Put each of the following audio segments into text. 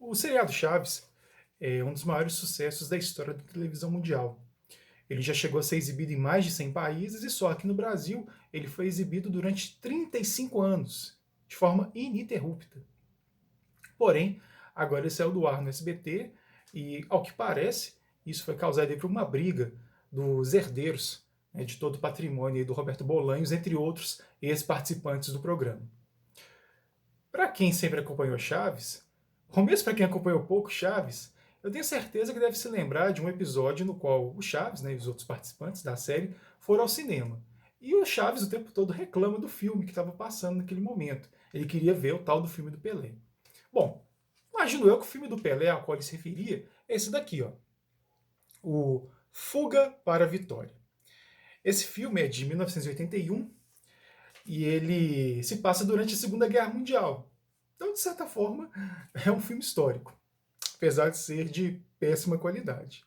O seriado Chaves é um dos maiores sucessos da história da televisão mundial. Ele já chegou a ser exibido em mais de 100 países e só aqui no Brasil ele foi exibido durante 35 anos, de forma ininterrupta. Porém, agora ele saiu do ar no SBT e, ao que parece, isso foi causado aí por uma briga dos herdeiros, né, de todo o patrimônio aí do Roberto Bolanhos, entre outros ex-participantes do programa. Para quem sempre acompanhou Chaves, ou mesmo para quem acompanhou pouco Chaves, eu tenho certeza que deve se lembrar de um episódio no qual o Chaves, né, e os outros participantes da série foram ao cinema. E o Chaves o tempo todo reclama do filme que estava passando naquele momento. Ele queria ver o tal do filme do Pelé. Bom, imagino eu que o filme do Pelé ao qual ele se referia é esse daqui, ó, o Fuga para a Vitória. Esse filme é de 1981 e ele se passa durante a Segunda Guerra Mundial. Então, de certa forma, é um filme histórico, apesar de ser de péssima qualidade.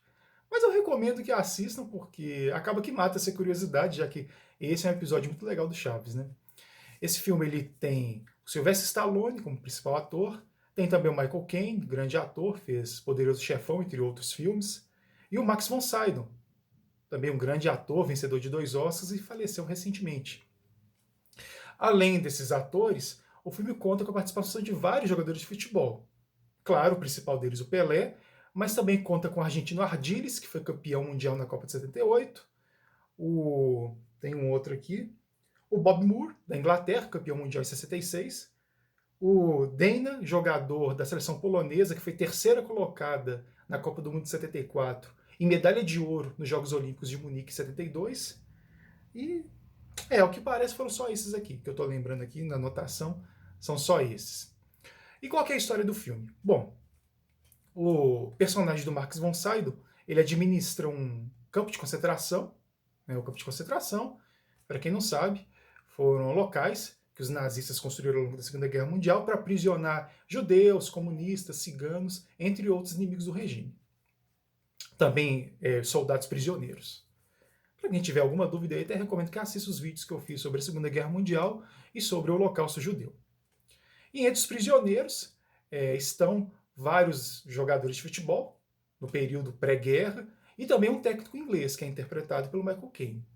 Mas eu recomendo que assistam, porque acaba que mata essa curiosidade, já que esse é um episódio muito legal do Chaves, né? Esse filme ele tem o Sylvester Stallone como principal ator, tem também o Michael Caine, grande ator, fez Poderoso Chefão, entre outros filmes, e o Max von Sydow, também um grande ator, vencedor de 2 Oscars e faleceu recentemente. Além desses atores, o filme conta com a participação de vários jogadores de futebol. Claro, o principal deles, o Pelé, mas também conta com o argentino Ardiles, que foi campeão mundial na Copa de 78. Tem um outro aqui. O Bob Moore, da Inglaterra, campeão mundial em 66. O Dana, jogador da seleção polonesa, que foi terceira colocada na Copa do Mundo de 74 e medalha de ouro nos Jogos Olímpicos de Munique em 72. E ao que parece foram só esses aqui, que eu estou lembrando aqui na anotação, são só esses. E qual que é a história do filme? Bom, o personagem do Max von Sydow, ele administra um campo de concentração, né, o campo de concentração, para quem não sabe, foram locais que os nazistas construíram ao longo da Segunda Guerra Mundial para aprisionar judeus, comunistas, ciganos, entre outros inimigos do regime. Também soldados prisioneiros. Para quem tiver alguma dúvida aí, até recomendo que assista os vídeos que eu fiz sobre a Segunda Guerra Mundial e sobre o Holocausto Judeu. E entre os prisioneiros estão vários jogadores de futebol, no período pré-guerra, e também um técnico inglês, que é interpretado pelo Michael Caine.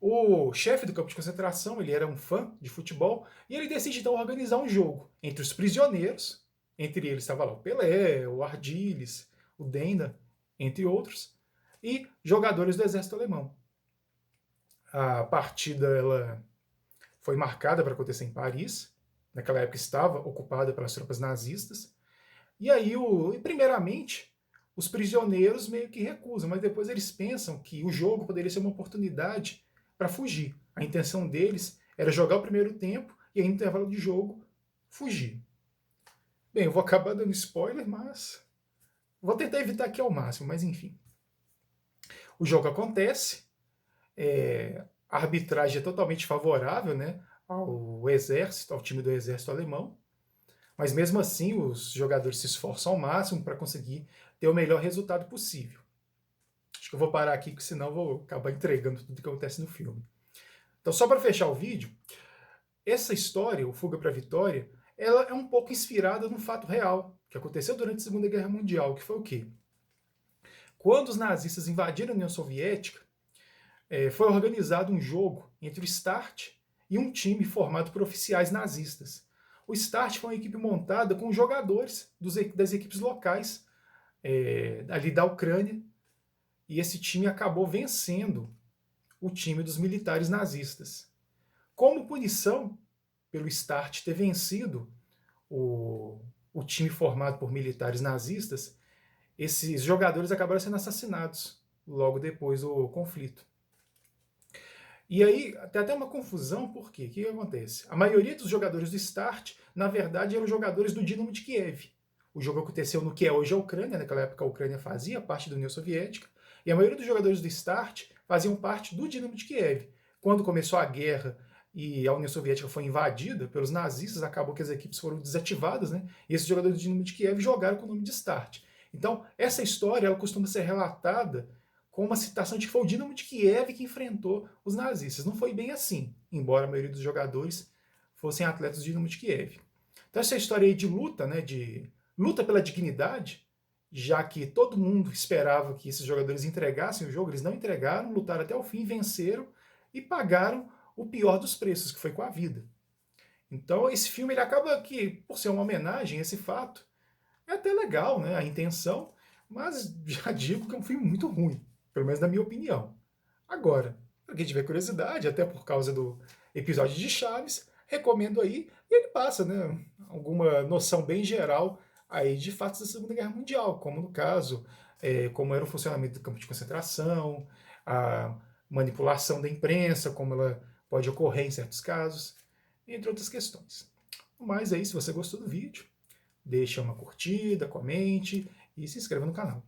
O chefe do campo de concentração, ele era um fã de futebol, e ele decide então organizar um jogo entre os prisioneiros, entre eles estava lá o Pelé, o Ardiles, o Denda, entre outros, e jogadores do exército alemão. A partida ela foi marcada para acontecer em Paris, naquela época estava ocupada pelas tropas nazistas, e aí, primeiramente, os prisioneiros meio que recusam, mas depois eles pensam que o jogo poderia ser uma oportunidade para fugir. A intenção deles era jogar o primeiro tempo e aí, no intervalo de jogo, fugir. Bem, eu vou acabar dando spoiler, mas vou tentar evitar aqui ao máximo, mas enfim. O jogo acontece, a arbitragem é totalmente favorável, né, ao exército, ao time do exército alemão, mas mesmo assim os jogadores se esforçam ao máximo para conseguir ter o melhor resultado possível. Acho que eu vou parar aqui, porque senão eu vou acabar entregando tudo que acontece no filme. Então, só para fechar o vídeo, essa história, o Fuga para a Vitória, ela é um pouco inspirada num fato real que aconteceu durante a Segunda Guerra Mundial, que foi o quê? Quando os nazistas invadiram a União Soviética, foi organizado um jogo entre o Start e um time formado por oficiais nazistas. O Start foi uma equipe montada com jogadores das equipes locais ali da Ucrânia, e esse time acabou vencendo o time dos militares nazistas. Como punição pelo Start ter vencido o time formado por militares nazistas, esses jogadores acabaram sendo assassinados logo depois do conflito. E aí, tem até uma confusão, por quê? O que acontece? A maioria dos jogadores do Start, na verdade, eram jogadores do Dinamo de Kiev. O jogo aconteceu no que é hoje a Ucrânia, naquela época a Ucrânia fazia parte da União Soviética, e a maioria dos jogadores do Start faziam parte do Dinamo de Kiev. Quando começou a guerra e a União Soviética foi invadida pelos nazistas, acabou que as equipes foram desativadas, né? E esses jogadores do Dinamo de Kiev jogaram com o nome de Start. Então, essa história ela costuma ser relatada com uma citação de que foi o Dinamo de Kiev que enfrentou os nazistas. Não foi bem assim, embora a maioria dos jogadores fossem atletas do Dinamo de Kiev. Então essa história aí de luta, né, de luta pela dignidade, já que todo mundo esperava que esses jogadores entregassem o jogo, eles não entregaram, lutaram até o fim, venceram e pagaram o pior dos preços, que foi com a vida. Então esse filme ele acaba que, por ser uma homenagem a esse fato, é até legal, né, a intenção, mas já digo que é um filme muito ruim, pelo menos na minha opinião. Agora, para quem tiver curiosidade, até por causa do episódio de Chaves, recomendo aí, e ele passa, né, alguma noção bem geral aí de fatos da Segunda Guerra Mundial, como no caso, como era o funcionamento do campo de concentração, a manipulação da imprensa, como ela pode ocorrer em certos casos, entre outras questões. Mas aí, se você gostou do vídeo, deixa uma curtida, comente e se inscreva no canal.